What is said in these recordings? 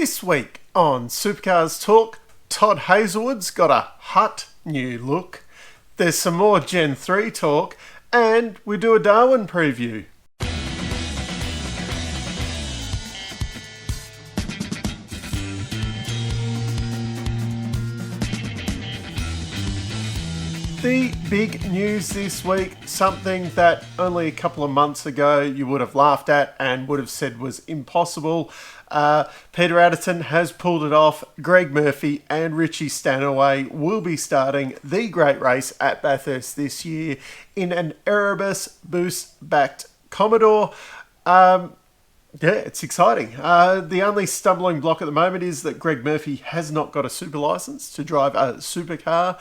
This week on Supercars Talk, Todd Hazelwood's got a hot new look. There's some more Gen 3 talk, and we do a Darwin preview. The big news this week, something that only a couple of months ago you would have laughed at and would have said was impossible. Peter Adderton has pulled it off. Greg Murphy and Richie Stanaway will be starting the great race at Bathurst this year in an Erebus boost-backed Commodore. Yeah, it's exciting. The only stumbling block at the moment is that Greg Murphy has not got a super license to drive a supercar.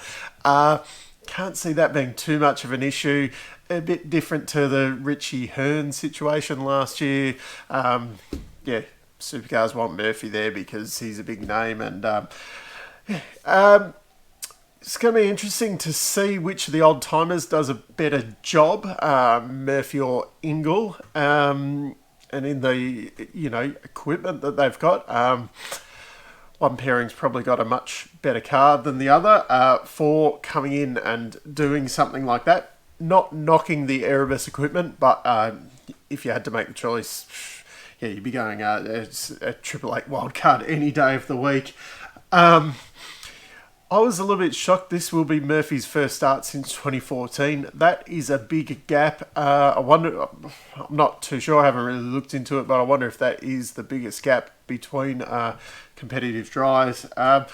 Can't see that being too much of an issue. A bit different to the Richie Hearn situation last year. Yeah, Supercars want Murphy there because he's a big name, and it's going to be interesting to see which of the old timers does a better job, Murphy or Ingle, and in the equipment that they've got. One pairing's probably got a much better car than the other for coming in and doing something like that. Not knocking the Erebus equipment, but if you had to make the choice, yeah, you'd be going a Triple Eight Wildcard any day of the week. I was a little bit shocked. This will be Murphy's first start since 2014. That is a big gap. I wonder, I'm not too sure, I haven't really looked into it, but I wonder if that is the biggest gap between competitive drives. I'm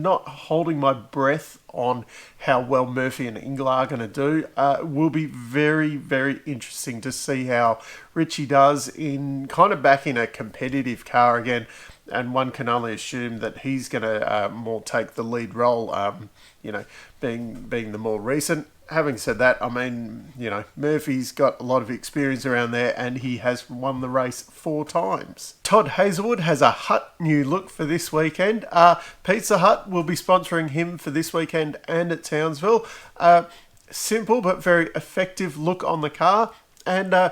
not holding my breath on how well Murphy and Ingle are going to do. It will be very, very interesting to see how Richie does in kind of back in a competitive car again. And one can only assume that he's going to more take the lead role, being the more recent. Having said that, I mean, Murphy's got a lot of experience around there, and he has won the race 4 times. Todd Hazelwood has a hut new look for this weekend. Pizza Hut will be sponsoring him for this weekend and at Townsville. Simple but very effective look on the car, and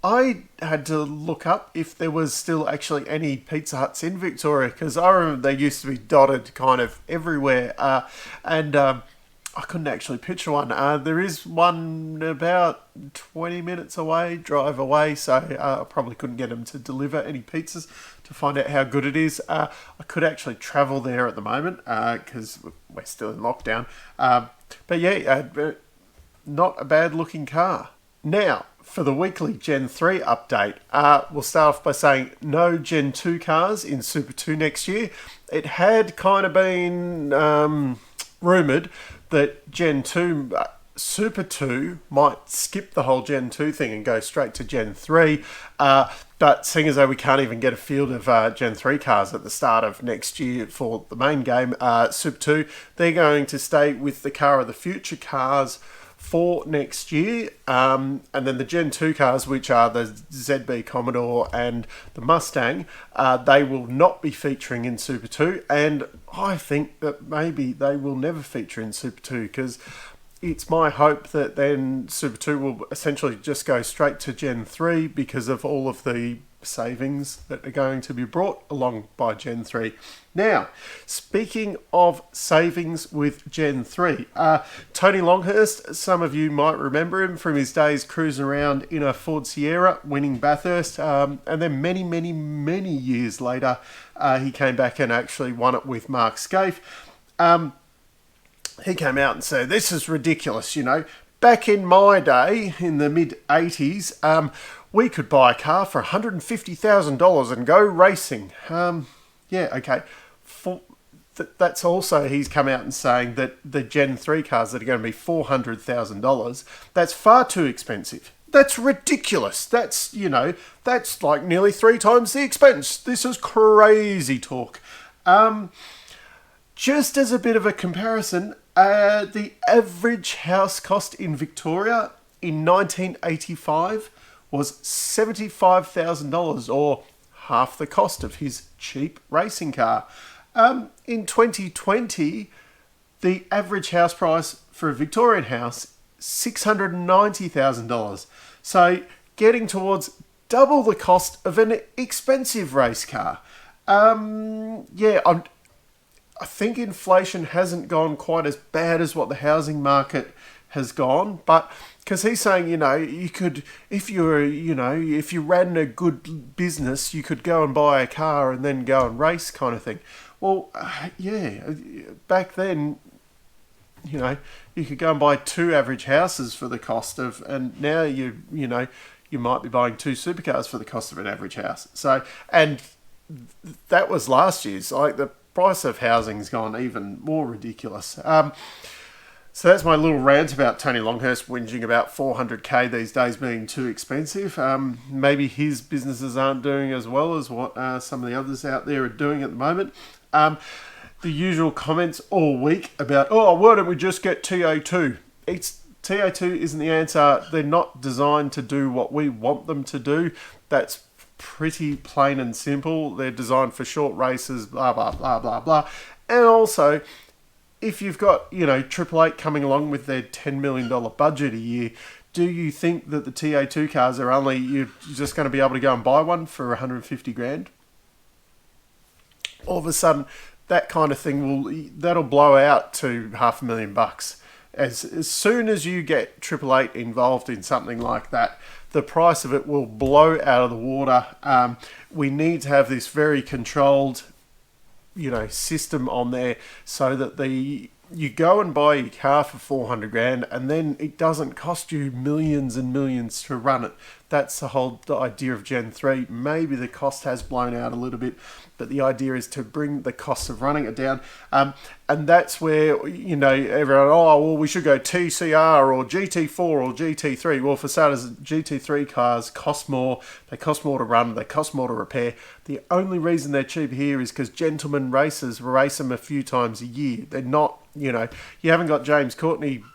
I had to look up if there was still actually any Pizza Huts in Victoria, because I remember they used to be dotted kind of everywhere, and I couldn't actually picture one. There is one about 20 minutes away, drive away, so I probably couldn't get them to deliver any pizzas to find out how good it is. I could actually travel there at the moment because we're still in lockdown. But yeah, not a bad looking car. Now, for the weekly Gen 3 update, we'll start off by saying no Gen 2 cars in Super 2 next year. It had kind of been rumoured that Gen 2, Super 2, might skip the whole Gen 2 thing and go straight to Gen 3. But seeing as though we can't even get a field of Gen 3 cars at the start of next year for the main game, Super 2, they're going to stay with the car of the future cars for next year, and then the Gen 2 cars, which are the ZB Commodore and the Mustang, they will not be featuring in Super 2, and I think that maybe they will never feature in Super 2, because it's my hope that then Super 2 will essentially just go straight to Gen 3 because of all of the savings that are going to be brought along by Gen 3. Now, speaking of savings with Gen 3, Tony Longhurst, some of you might remember him from his days cruising around in a Ford Sierra, winning Bathurst, and then many, many, many years later, he came back and actually won it with Mark Scaife. He came out and said, "This is ridiculous, Back in my day, in the mid-80s, we could buy a car for $150,000 and go racing." Yeah, okay. That's also, he's come out and saying that the Gen 3 cars that are going to be $400,000, that's far too expensive. That's ridiculous. That's like nearly 3 times the expense. This is crazy talk. Just as a bit of a comparison, the average house cost in Victoria in 1985 was $75,000, or half the cost of his cheap racing car. In 2020, the average house price for a Victorian house, $690,000. So getting towards double the cost of an expensive race car. I think inflation hasn't gone quite as bad as what the housing market has gone, but because he's saying, you could, if you ran a good business, you could go and buy a car and then go and race kind of thing. Well, back then, you could go and buy 2 average houses for the cost of, and now you might be buying 2 supercars for the cost of an average house. So, and that was last year's. Like, the price of housing's gone even more ridiculous. So that's my little rant about Tony Longhurst whinging about 400k these days being too expensive. Maybe his businesses aren't doing as well as what some of the others out there are doing at the moment. The usual comments all week about, why don't we just get TA2? TA2 isn't the answer. They're not designed to do what we want them to do. That's pretty plain and simple. They're designed for short races, blah, blah, blah, blah, blah. And also, if you've got, Triple Eight coming along with their $10 million budget a year, do you think that the TA2 cars are you're just going to be able to go and buy one for 150 grand? All of a sudden, that kind of thing that'll blow out to $500,000. As soon as you get Triple Eight involved in something like that, the price of it will blow out of the water. We need to have this very controlled, system on there so that you go and buy your car for 400 grand and then it doesn't cost you millions and millions to run it. That's the idea of Gen 3. Maybe the cost has blown out a little bit, but the idea is to bring the cost of running it down. And that's where, everyone, we should go TCR or GT4 or GT3. Well, for starters, GT3 cars cost more. They cost more to run. They cost more to repair. The only reason they're cheap here is because gentlemen racers race them a few times a year. They're not, you haven't got James Courtney,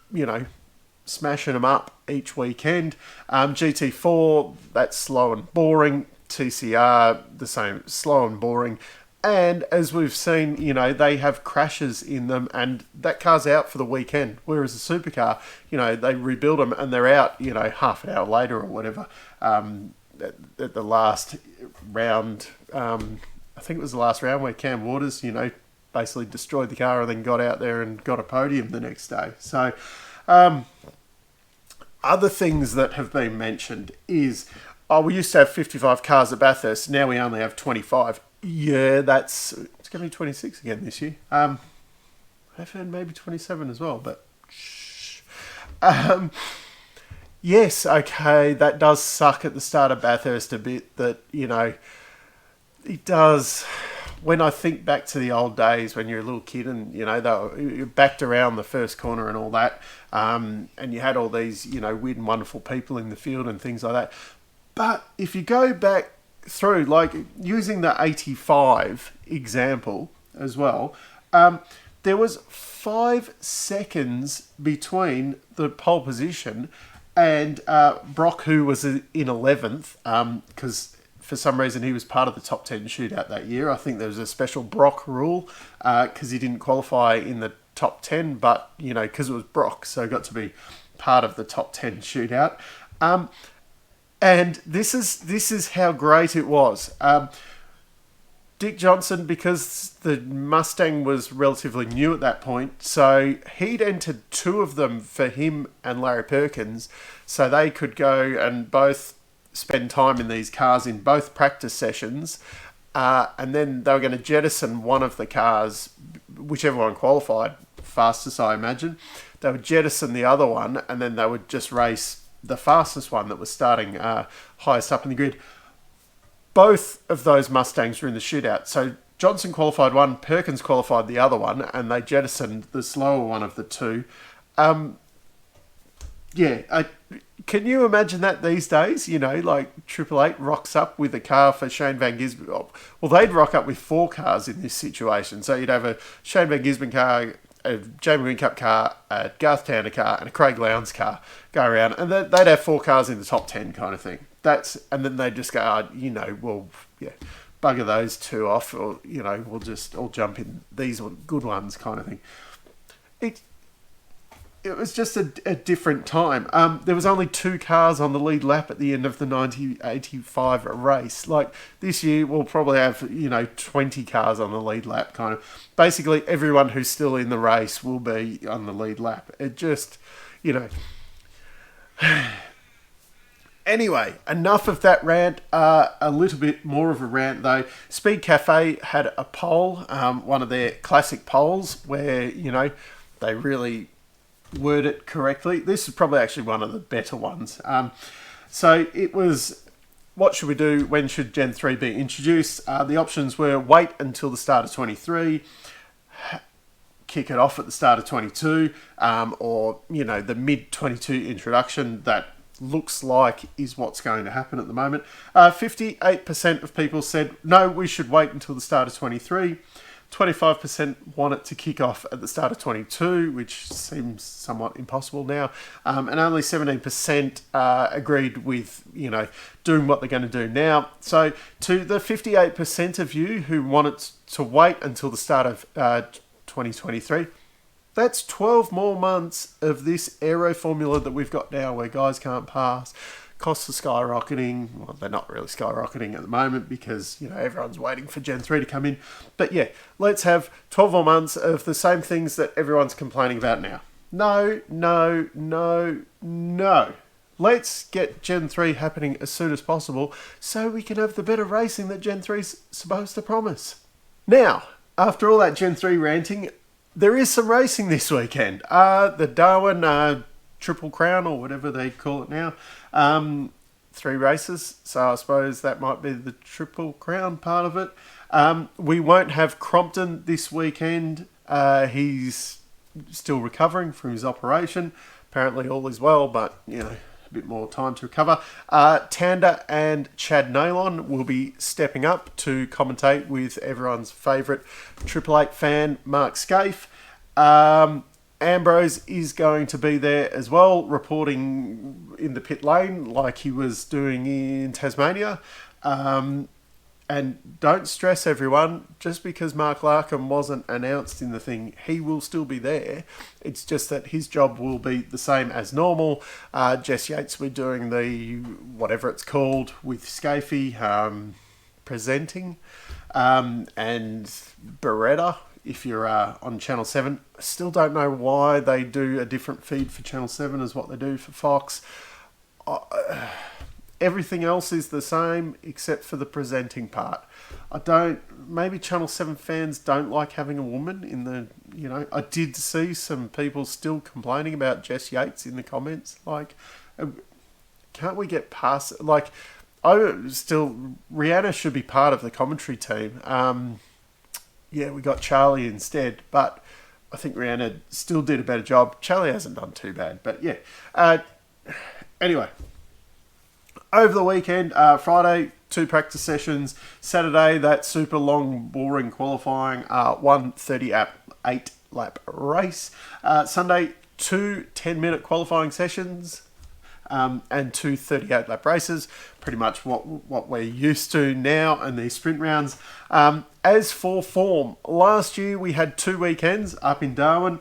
smashing them up each weekend. GT4, that's slow and boring. TCR, the same, slow and boring. And as we've seen, they have crashes in them and that car's out for the weekend. Whereas a supercar, they rebuild them and they're out, half an hour later or whatever. At the last round, I think it was the last round where Cam Waters, basically destroyed the car and then got out there and got a podium the next day. So, other things that have been mentioned is, we used to have 55 cars at Bathurst. Now we only have 25. Yeah, it's going to be 26 again this year. I've heard maybe 27 as well, but shh. Yes, okay, that does suck at the start of Bathurst a bit. That, it does. When I think back to the old days when you're a little kid and, you're backed around the first corner and all that, and you had all these, weird and wonderful people in the field and things like that. But if you go back through, like using the 85 example as well, there was 5 seconds between the pole position and Brock, who was in 11th, because for some reason he was part of the top 10 shootout that year. I think there was a special Brock rule because he didn't qualify in the top 10, but, because it was Brock, so got to be part of the top 10 shootout. And this is how great it was. Dick Johnson, because the Mustang was relatively new at that point, so he'd entered 2 of them for him and Larry Perkins, so they could go and both spend time in these cars in both practice sessions, and then they were going to jettison one of the cars, whichever one qualified fastest, I imagine. They would jettison the other one, and then they would just race the fastest one that was starting highest up in the grid. Both of those Mustangs were in the shootout. So Johnson qualified one, Perkins qualified the other one, and they jettisoned the slower one of the 2. Can you imagine that these days? Like Triple Eight rocks up with a car for Shane Van Gisbergen. Well, they'd rock up with 4 cars in this situation. So you'd have a Shane Van Gisbergen car, a Jamie Whincup car, a Garth Tander car, and a Craig Lowndes car go around, and they'd have 4 cars in the top 10 kind of thing. And then they'd just go, bugger those 2 off, or we'll just all jump in these good ones kind of thing. it was just a different time. There was only 2 cars on the lead lap at the end of the 1985 race. Like, this year, we'll probably have, 20 cars on the lead lap, kind of. Basically, everyone who's still in the race will be on the lead lap. It just, Anyway, enough of that rant. A little bit more of a rant, though. Speed Cafe had a poll, one of their classic polls, where, they really word it correctly. This is probably actually one of the better ones. So it was, what should we do? When should Gen 3 be introduced? The options were wait until the start of 23, kick it off at the start of 22, or, the mid-22 introduction that looks like is what's going to happen at the moment. 58% of people said, no, we should wait until the start of 23. 25% want it to kick off at the start of 22, which seems somewhat impossible now. And only 17% agreed with, doing what they're going to do now. So to the 58% of you who want it to wait until the start of 2023, that's 12 more months of this aero formula that we've got now where guys can't pass. Costs are skyrocketing. Well, they're not really skyrocketing at the moment because, everyone's waiting for Gen 3 to come in. But yeah, let's have 12 more months of the same things that everyone's complaining about now. No. Let's get Gen 3 happening as soon as possible so we can have the better racing that Gen 3's supposed to promise. Now, after all that Gen 3 ranting, there is some racing this weekend. The Darwin Triple Crown, or whatever they call it now. 3 races, so I suppose that might be the Triple Crown part of it. We won't have Crompton this weekend. He's still recovering from his operation. Apparently all is well, but, a bit more time to recover. Tanda and Chad Nalon will be stepping up to commentate with everyone's favourite Triple Eight fan, Mark Scaife. Ambrose is going to be there as well, reporting in the pit lane like he was doing in Tasmania. And don't stress, everyone, just because Mark Larkham wasn't announced in the thing, he will still be there. It's just that his job will be the same as normal. Jess Yates will be doing the, whatever it's called, with Scafie, presenting. And Beretta, if you're on Channel 7. I still don't know why they do a different feed for Channel 7 as what they do for Fox. Everything else is the same except for the presenting part. Maybe Channel 7 fans don't like having a woman in the, I did see some people still complaining about Jess Yates in the comments. Like, can't we get past, Rihanna should be part of the commentary team. Yeah, we got Charlie instead, but I think Rihanna still did a better job. Charlie hasn't done too bad, but yeah. Anyway, over the weekend, Friday, 2 practice sessions. Saturday, that super long, boring qualifying, 1:38 lap race. Sunday, 2 10-minute qualifying sessions. And 2 38 lap races, pretty much what we're used to now in these sprint rounds. As for form, last year we had 2 weekends up in Darwin.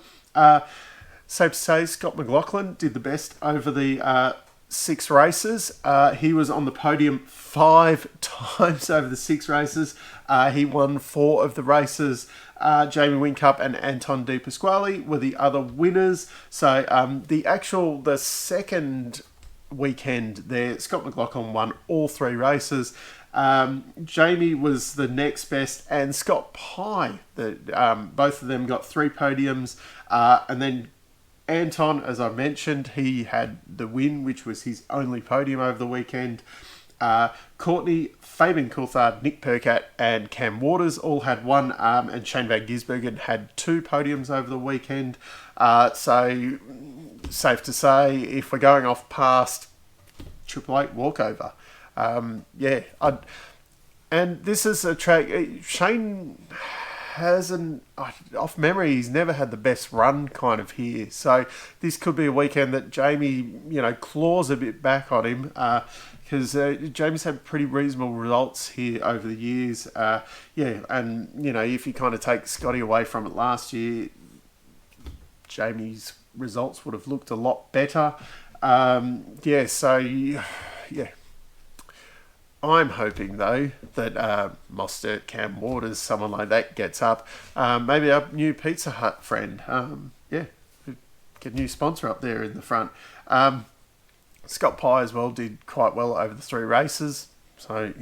Safe to say, Scott McLaughlin did the best over the 6 races. He was on the podium 5 times over the 6 races. He won 4 of the races. Jamie Whincup and Anton De Pasquale were the other winners. So the second weekend there, Scott McLaughlin won all 3 races. Jamie was the next best, and Scott Pye, both of them got 3 podiums. And then Anton, as I mentioned, he had the win, which was his only podium over the weekend. Courtney, Fabian Coulthard, Nick Percat and Cam Waters all had 1, and Shane Van Gisbergen had 2 podiums over the weekend. So safe to say, if we're going off past Triple Eight walkover, and this is a track. Shane hasn't, off memory, he's never had the best run kind of here. So this could be a weekend that Jamie, claws a bit back on him. Because Jamie's had pretty reasonable results here over the years. And, if you kind of take Scotty away from it last year, Jamie's results would have looked a lot better. So yeah. I'm hoping, though, that Mostert, Cam Waters, someone like that gets up. Maybe our new Pizza Hut friend. Get a new sponsor up there in the front. Scott Pye as well did quite well over the 3 races. So,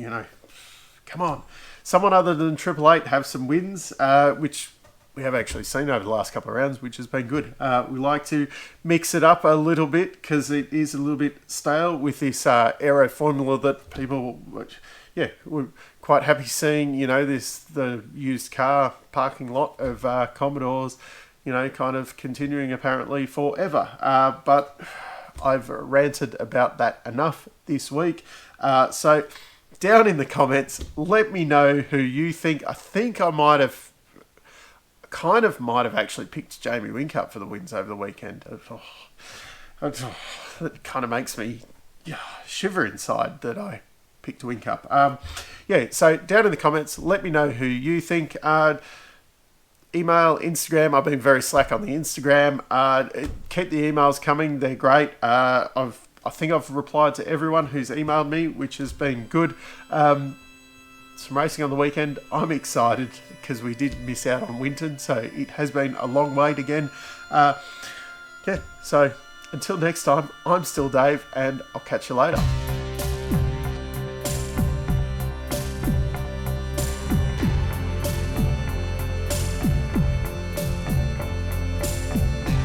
come on. Someone other than Triple Eight have some wins, which we have actually seen over the last couple of rounds, which has been good. We like to mix it up a little bit because it is a little bit stale with this aero formula that people, we're quite happy seeing, the used car parking lot of Commodores, kind of continuing apparently forever. But I've ranted about that enough this week. So down in the comments, let me know who you think. I think I might have actually picked Jamie Whincup for the wins over the weekend. It kind of makes me shiver inside that I picked Whincup. So down in the comments, let me know who you think. Email, Instagram. I've been very slack on the Instagram. Keep the emails coming. They're great. I think I've replied to everyone who's emailed me, which has been good. Some racing on the weekend. I'm excited because we did miss out on Winton, so it has been a long wait again. So until next time, I'm still Dave, and I'll catch you later.